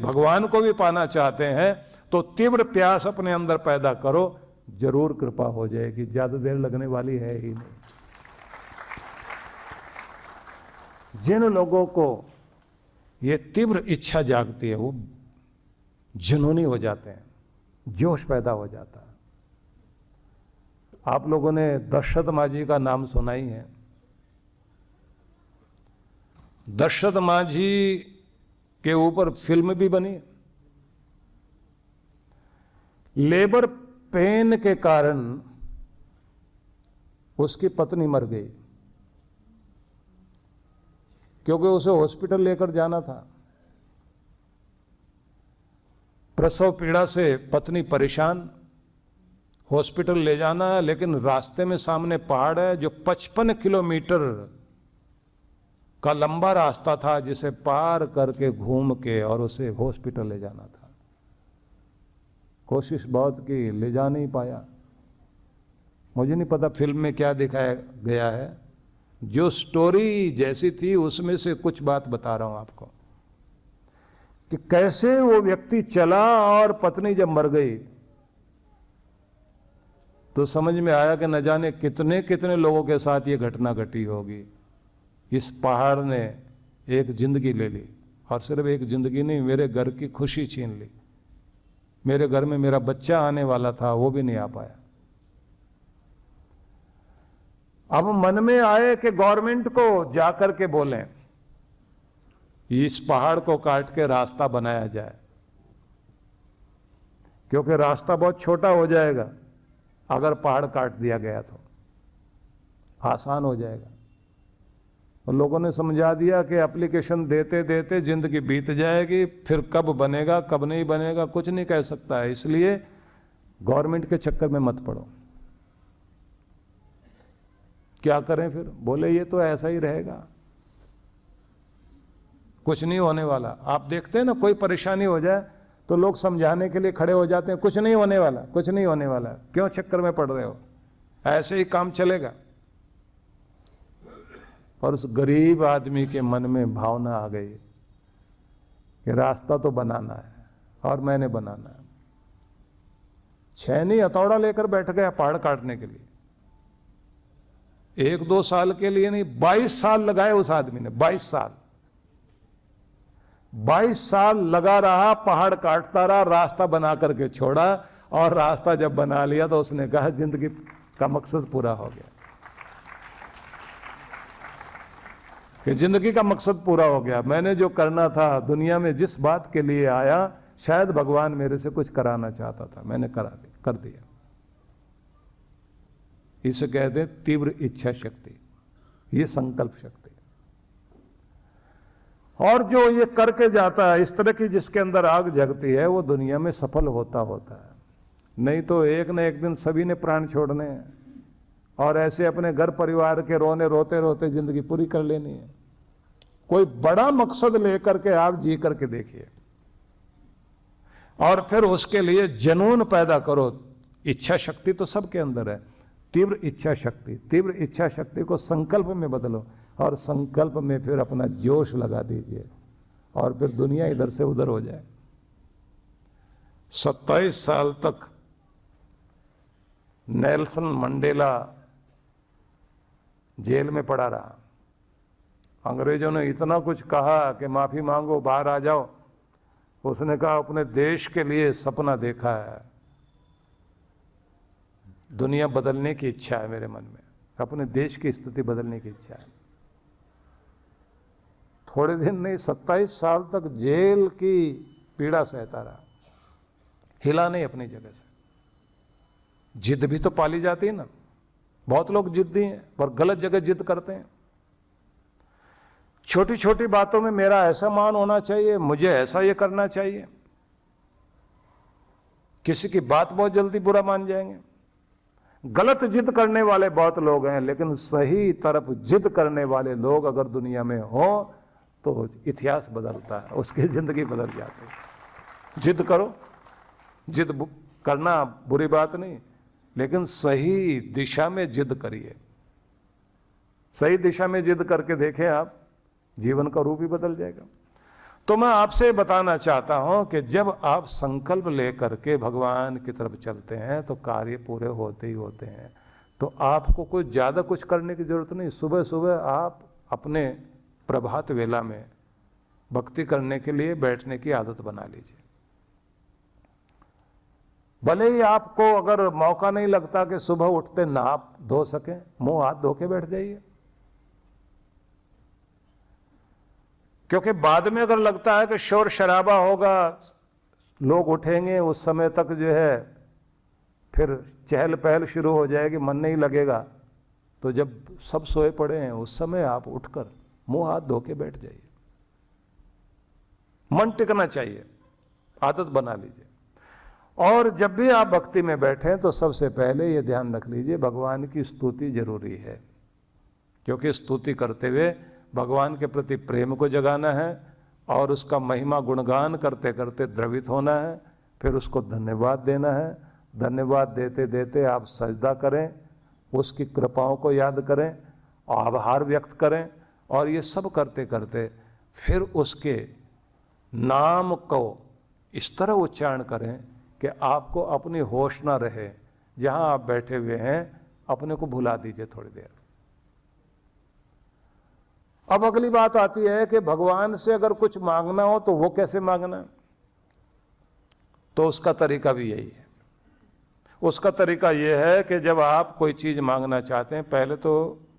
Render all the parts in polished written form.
भगवान को भी पाना चाहते हैं तो तीव्र प्यास अपने अंदर पैदा करो, जरूर कृपा हो जाएगी, ज्यादा देर लगने वाली है ही नहीं। जिन लोगों को ये तीव्र इच्छा जागती है वो जुनूनी हो जाते हैं, जोश पैदा हो जाता है। आप लोगों ने दशरथ मांझी का नाम सुना ही है। दशरथ मांझी के ऊपर फिल्म भी बनी। लेबर पेन के कारण उसकी पत्नी मर गई, क्योंकि उसे हॉस्पिटल लेकर जाना था। प्रसव पीड़ा से पत्नी परेशान, हॉस्पिटल ले जाना है, लेकिन रास्ते में सामने पहाड़ है जो 55 किलोमीटर का लंबा रास्ता था, जिसे पार करके घूम के और उसे हॉस्पिटल ले जाना था। कोशिश बहुत की, ले जा नहीं पाया। मुझे नहीं पता फिल्म में क्या दिखाया गया है, जो स्टोरी जैसी थी उसमें से कुछ बात बता रहा हूं आपको कि कैसे वो व्यक्ति चला और पत्नी जब मर गई तो समझ में आया कि न जाने कितने कितने लोगों के साथ ये घटना घटी होगी। इस पहाड़ ने एक जिंदगी ले ली, और सिर्फ एक जिंदगी नहीं, मेरे घर की खुशी छीन ली। मेरे घर में मेरा बच्चा आने वाला था, वो भी नहीं आ पाया। अब मन में आए कि गवर्नमेंट को जाकर के बोलें इस पहाड़ को काट के रास्ता बनाया जाए, क्योंकि रास्ता बहुत छोटा हो जाएगा अगर पहाड़ काट दिया गया तो आसान हो जाएगा। और लोगों ने समझा दिया कि एप्लीकेशन देते देते जिंदगी बीत जाएगी, फिर कब बनेगा कब नहीं बनेगा कुछ नहीं कह सकता है, इसलिए गवर्नमेंट के चक्कर में मत पड़ो। क्या करें फिर? बोले ये तो ऐसा ही रहेगा, कुछ नहीं होने वाला। आप देखते हैं ना, कोई परेशानी हो जाए तो लोग समझाने के लिए खड़े हो जाते हैं, कुछ नहीं होने वाला, कुछ नहीं होने वाला, क्यों चक्कर में पड़ रहे हो, ऐसे ही काम चलेगा। और उस गरीब आदमी के मन में भावना आ गई कि रास्ता तो बनाना है और मैंने बनाना है। छेनी हथौड़ा लेकर बैठ गया पहाड़ काटने के लिए। 1-2 साल के लिए नहीं, 22 साल लगाए उस आदमी ने। 22 साल लगा रहा, पहाड़ काटता रहा, रास्ता बना करके छोड़ा। और रास्ता जब बना लिया तो उसने कहा जिंदगी का मकसद पूरा हो गया, कि जिंदगी का मकसद पूरा हो गया। मैंने जो करना था, दुनिया में जिस बात के लिए आया, शायद भगवान मेरे से कुछ कराना चाहता था, मैंने कर दिया। इसे कहते हैं तीव्र इच्छा शक्ति, ये संकल्प शक्ति। और जो ये करके जाता है, इस तरह की जिसके अंदर आग जगती है, वो दुनिया में सफल होता है। नहीं तो एक न एक दिन सभी ने प्राण छोड़ने हैं, और ऐसे अपने घर परिवार के रोते रोते जिंदगी पूरी कर लेनी है। कोई बड़ा मकसद लेकर के आप जी करके देखिए, और फिर उसके लिए जुनून पैदा करो। इच्छा शक्ति तो सबके अंदर है, तीव्र इच्छा शक्ति। तीव्र इच्छा शक्ति को संकल्प में बदलो, और संकल्प में फिर अपना जोश लगा दीजिए, और फिर दुनिया इधर से उधर हो जाए। 27 साल तक नेल्सन मंडेला जेल में पड़ा रहा। अंग्रेजों ने इतना कुछ कहा कि माफी मांगो, बाहर आ जाओ। उसने कहा अपने देश के लिए सपना देखा है, दुनिया बदलने की इच्छा है मेरे मन में, अपने देश की स्थिति बदलने की इच्छा है। थोड़े दिन नहीं, 27 साल तक जेल की पीड़ा सहता रहा, हिला नहीं अपनी जगह से। जिद भी तो पाली जाती है ना, बहुत लोग जिद्दी हैं पर गलत जगह जिद करते हैं। छोटी छोटी बातों में मेरा ऐसा मान होना चाहिए, मुझे ऐसा ये करना चाहिए। किसी की बात बहुत जल्दी बुरा मान जाएंगे। गलत जिद करने वाले बहुत लोग हैं, लेकिन सही तरफ जिद करने वाले लोग अगर दुनिया में हो तो इतिहास बदलता है, उसकी जिंदगी बदल जाती है। जिद करो, जिद करना बुरी बात नहीं, लेकिन सही दिशा में जिद करिए। सही दिशा में जिद करके देखें आप, जीवन का रूप ही बदल जाएगा। तो मैं आपसे बताना चाहता हूं कि जब आप संकल्प लेकर के भगवान की तरफ चलते हैं तो कार्य पूरे होते ही होते हैं। तो आपको कोई ज़्यादा कुछ करने की जरूरत नहीं। सुबह सुबह आप अपने प्रभात वेला में भक्ति करने के लिए बैठने की आदत बना लीजिए। भले ही आपको अगर मौका नहीं लगता कि सुबह उठते नहा धो सकें, मुंह हाथ धो के बैठ जाइए, क्योंकि बाद में अगर लगता है कि शोर शराबा होगा, लोग उठेंगे, उस समय तक जो है फिर चहल पहल शुरू हो जाएगी, मन नहीं लगेगा, तो जब सब सोए पड़े हैं उस समय आप उठकर मुंह हाथ धो के बैठ जाइए। मन टिकना चाहिए, आदत बना लीजिए। और जब भी आप भक्ति में बैठें तो सबसे पहले ये ध्यान रख लीजिए, भगवान की स्तुति जरूरी है, क्योंकि स्तुति करते हुए भगवान के प्रति प्रेम को जगाना है और उसका महिमा गुणगान करते करते द्रवित होना है, फिर उसको धन्यवाद देना है। धन्यवाद देते देते आप सजदा करें, उसकी कृपाओं को याद करें, आभार व्यक्त करें, और ये सब करते करते फिर उसके नाम को इस तरह उच्चारण करें कि आपको अपनी होश ना रहे। जहां आप बैठे हुए हैं अपने को भुला दीजिए थोड़ी देर। अब अगली बात आती है कि भगवान से अगर कुछ मांगना हो तो वो कैसे मांगना, तो उसका तरीका भी यही है। उसका तरीका यह है कि जब आप कोई चीज मांगना चाहते हैं, पहले तो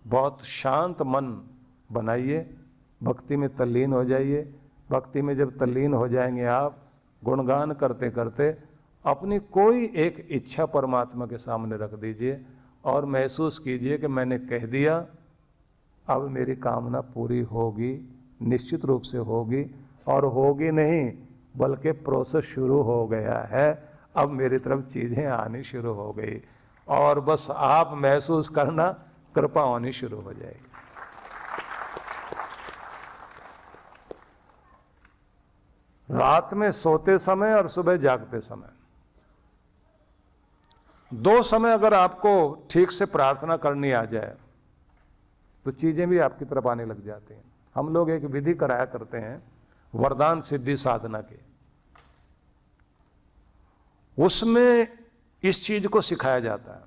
बहुत शांत मन बनाइए, भक्ति में तल्लीन हो जाइए। भक्ति में जब तल्लीन हो जाएंगे आप, गुणगान करते करते अपनी कोई एक इच्छा परमात्मा के सामने रख दीजिए और महसूस कीजिए कि मैंने कह दिया, अब मेरी कामना पूरी होगी, निश्चित रूप से होगी, और होगी नहीं बल्कि प्रोसेस शुरू हो गया है। अब मेरी तरफ चीजें आनी शुरू हो गई और बस आप महसूस करना, कृपा होनी शुरू हो जाएगी। रात में सोते समय और सुबह जागते समय, दो समय अगर आपको ठीक से प्रार्थना करनी आ जाए तो चीजें भी आपकी तरफ आने लग जाती हैं। हम लोग एक विधि कराया करते हैं वरदान सिद्धि साधना की, उसमें इस चीज को सिखाया जाता है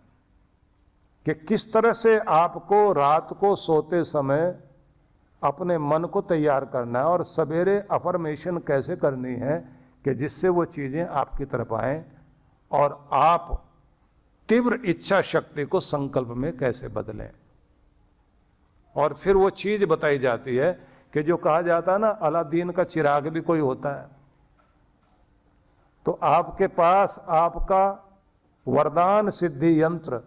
कि किस तरह से आपको रात को सोते समय अपने मन को तैयार करना है और सवेरे अफर्मेशन कैसे करनी है कि जिससे वो चीजें आपकी तरफ आए और आप तीव्र इच्छा शक्ति को संकल्प में कैसे बदलें। और फिर वो चीज बताई जाती है कि जो कहा जाता है ना, अलादीन का चिराग भी कोई होता है। तो आपके पास आपका वरदान सिद्धि यंत्र,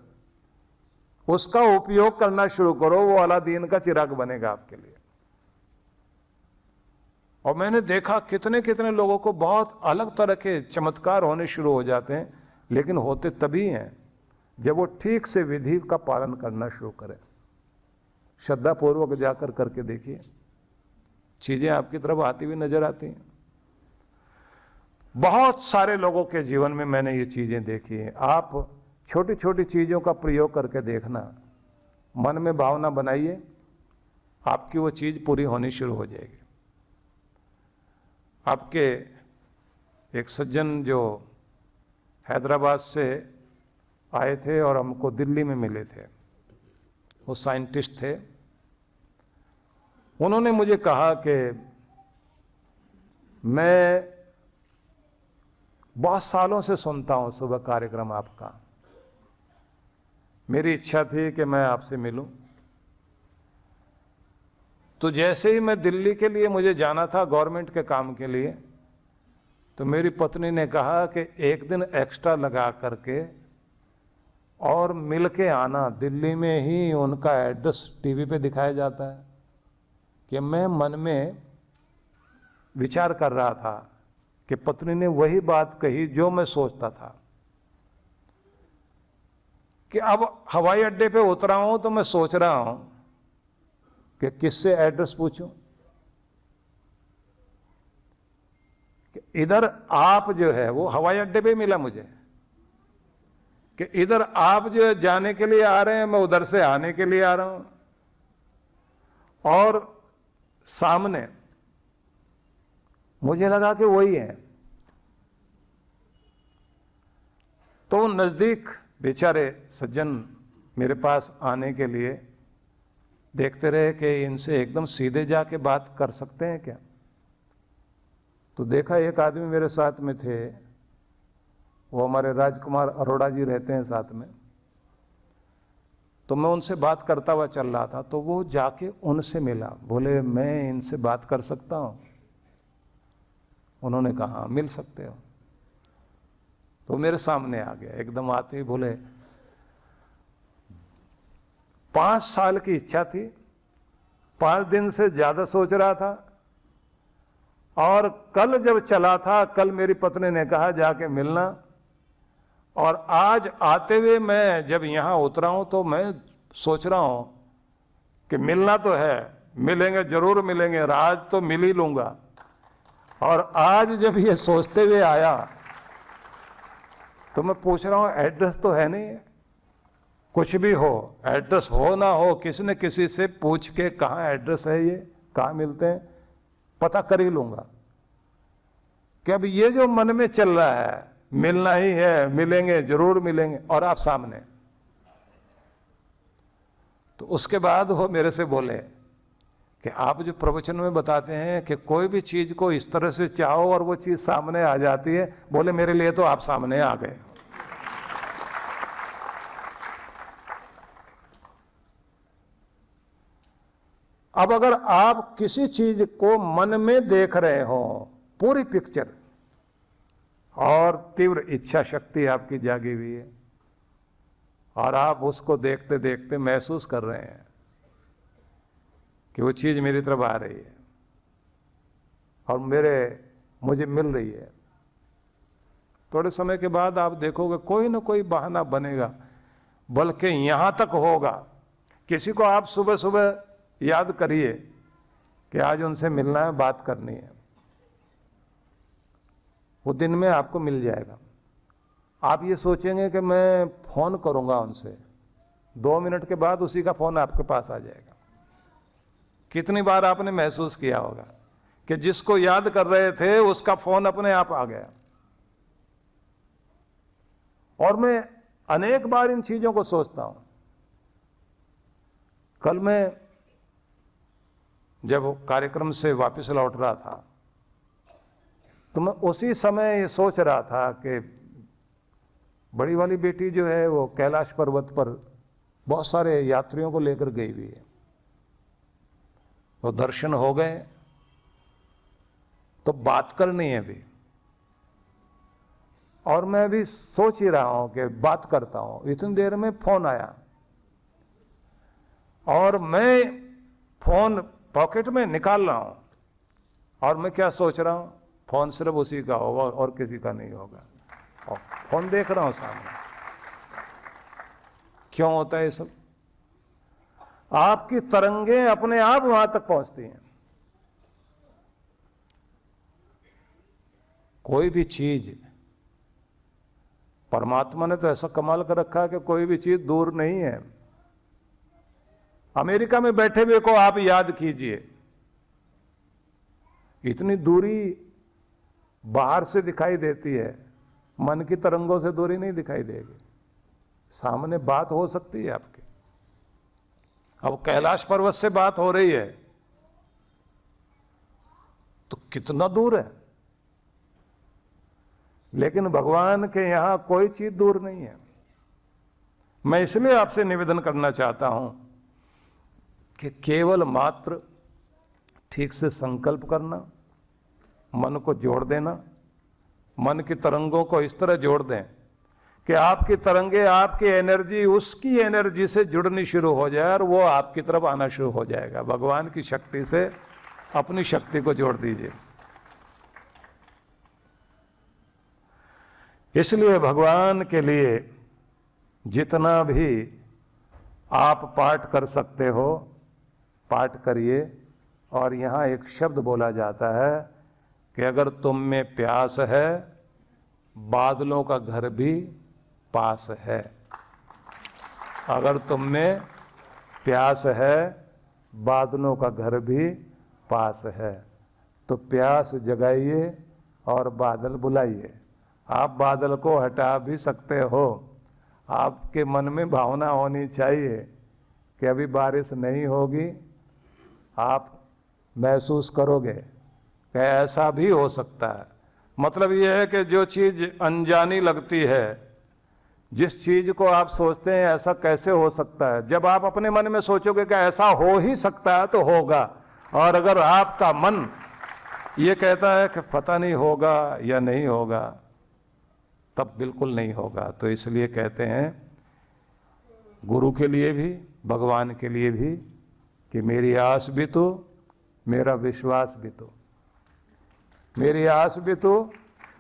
उसका उपयोग करना शुरू करो, वो अलादीन का चिराग बनेगा आपके लिए। और मैंने देखा कितने कितने लोगों को बहुत अलग तरह के चमत्कार होने शुरू हो जाते हैं, लेकिन होते तभी हैं जब वो ठीक से विधि का पालन करना शुरू करें। श्रद्धा पूर्वक जाकर करके देखिए, चीजें आपकी तरफ आती हुई नजर आती हैं। बहुत सारे लोगों के जीवन में मैंने ये चीजें देखी हैं। आप छोटी छोटी चीजों का प्रयोग करके देखना, मन में भावना बनाइए, आपकी वो चीज पूरी होनी शुरू हो जाएगी। आपके एक सज्जन जो हैदराबाद से आए थे और हमको दिल्ली में मिले थे, वो साइंटिस्ट थे। उन्होंने मुझे कहा कि मैं बहुत सालों से सुनता हूं सुबह कार्यक्रम आपका, मेरी इच्छा थी कि मैं आपसे मिलूं। तो जैसे ही मैं दिल्ली के लिए मुझे जाना था गवर्नमेंट के काम के लिए, तो मेरी पत्नी ने कहा कि एक दिन एक्स्ट्रा लगा करके और मिल के आना। दिल्ली में ही उनका एड्रेस टीवी पे दिखाया जाता है। कि मैं मन में विचार कर रहा था कि पत्नी ने वही बात कही जो मैं सोचता था कि अब हवाई अड्डे पे उतरा हूं तो मैं सोच रहा हूं कि किससे एड्रेस पूछूं। कि इधर आप जो है, वो हवाई अड्डे पे मिला मुझे कि इधर आप जो है जाने के लिए आ रहे हैं, मैं उधर से आने के लिए आ रहा हूं। और सामने मुझे लगा कि वही है। तो नज़दीक बेचारे सज्जन मेरे पास आने के लिए देखते रहे कि इनसे एकदम सीधे जाके बात कर सकते हैं क्या। तो देखा एक आदमी मेरे साथ में थे, वो हमारे राजकुमार अरोड़ा जी रहते हैं साथ में। तो मैं उनसे बात करता हुआ चल रहा था, तो वो जाके उनसे मिला, बोले मैं इनसे बात कर सकता हूँ। उन्होंने कहा हाँ मिल सकते हो। तो मेरे सामने आ गया, एकदम आते ही बोले 5 साल की इच्छा थी, 5 दिन से ज्यादा सोच रहा था, और कल जब चला था, कल मेरी पत्नी ने कहा जाके मिलना, और आज आते हुए मैं जब यहां उतरा हूं तो मैं सोच रहा हूं कि मिलना तो है, मिलेंगे जरूर मिलेंगे, आज तो मिल ही लूंगा। और आज जब ये सोचते हुए आया तो मैं पूछ रहा हूं एड्रेस तो है नहीं, कुछ भी हो, एड्रेस हो ना हो, किसी न किसी से पूछ के कहाँ एड्रेस है, ये कहाँ मिलते हैं, पता कर ही लूंगा। कि अब ये जो मन में चल रहा है मिलना ही है, मिलेंगे जरूर मिलेंगे, और आप सामने। तो उसके बाद वो मेरे से बोले कि आप जो प्रवचन में बताते हैं कि कोई भी चीज को इस तरह से चाहो और वो चीज सामने आ जाती है, बोले मेरे लिए तो आप सामने आ गए। अब अगर आप किसी चीज को मन में देख रहे हो, पूरी पिक्चर, और तीव्र इच्छा शक्ति आपकी जागी हुई है, और आप उसको देखते देखते महसूस कर रहे हैं कि वो चीज मेरी तरफ आ रही है और मुझे मिल रही है, थोड़े समय के बाद आप देखोगे कोई ना कोई बहाना बनेगा, बल्कि यहां तक होगा। किसी को आप सुबह सुबह याद करिए कि आज उनसे मिलना है, बात करनी है, वो दिन में आपको मिल जाएगा। आप ये सोचेंगे कि मैं फोन करूंगा उनसे, 2 मिनट के बाद उसी का फोन आपके पास आ जाएगा। कितनी बार आपने महसूस किया होगा कि जिसको याद कर रहे थे उसका फोन अपने आप आ गया। और मैं अनेक बार इन चीजों को सोचता हूं। कल मैं जब कार्यक्रम से वापस लौट रहा था तो मैं उसी समय ये सोच रहा था कि बड़ी वाली बेटी जो है वो कैलाश पर्वत पर बहुत सारे यात्रियों को लेकर गई हुई है, वो दर्शन हो गए, तो बात करनी है अभी। और मैं भी सोच ही रहा हूं कि बात करता हूं, इतनी देर में फोन आया और मैं फोन पॉकेट में निकाल रहा हूं, और मैं क्या सोच रहा हूं, फोन सिर्फ उसी का होगा और किसी का नहीं होगा, और फोन देख रहा हूं सामने। क्यों होता है ये सब? आपकी तरंगें अपने आप वहां तक पहुंचती हैं। कोई भी चीज, परमात्मा ने तो ऐसा कमाल कर रखा है कि कोई भी चीज दूर नहीं है। अमेरिका में बैठे हुए को आप याद कीजिए, इतनी दूरी बाहर से दिखाई देती है, मन की तरंगों से दूरी नहीं दिखाई देगी, सामने बात हो सकती है आपकी। अब कैलाश पर्वत से बात हो रही है तो कितना दूर है, लेकिन भगवान के यहां कोई चीज दूर नहीं है। मैं इसलिए आपसे निवेदन करना चाहता हूं कि केवल मात्र ठीक से संकल्प करना, मन को जोड़ देना, मन की तरंगों को इस तरह जोड़ दें कि आपकी तरंगे, आपकी एनर्जी उसकी एनर्जी से जुड़नी शुरू हो जाए और वो आपकी तरफ आना शुरू हो जाएगा। भगवान की शक्ति से अपनी शक्ति को जोड़ दीजिए। इसलिए भगवान के लिए जितना भी आप पाठ कर सकते हो पाठ करिए। और यहाँ एक शब्द बोला जाता है कि अगर तुम में प्यास है, बादलों का घर भी पास है। अगर तुम में प्यास है, बादलों का घर भी पास है। तो प्यास जगाइए और बादल बुलाइए। आप बादल को हटा भी सकते हो, आपके मन में भावना होनी चाहिए कि अभी बारिश नहीं होगी। आप महसूस करोगे कि ऐसा भी हो सकता है। मतलब यह है कि जो चीज़ अनजानी लगती है, जिस चीज़ को आप सोचते हैं ऐसा कैसे हो सकता है, जब आप अपने मन में सोचोगे कि ऐसा हो ही सकता है तो होगा। और अगर आपका मन ये कहता है कि पता नहीं होगा या नहीं होगा, तब बिल्कुल नहीं होगा। तो इसलिए कहते हैं गुरु के लिए भी, भगवान के लिए भी, कि मेरी आस भी तो, मेरा विश्वास भी तो, मेरी आस भी तो,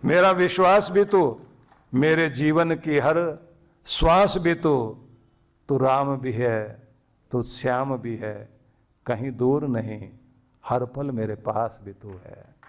मेरा विश्वास भी तो, मेरे जीवन की हर श्वास भी तो, तू राम भी है, तू श्याम भी है, कहीं दूर नहीं, हर पल मेरे पास भी तू है।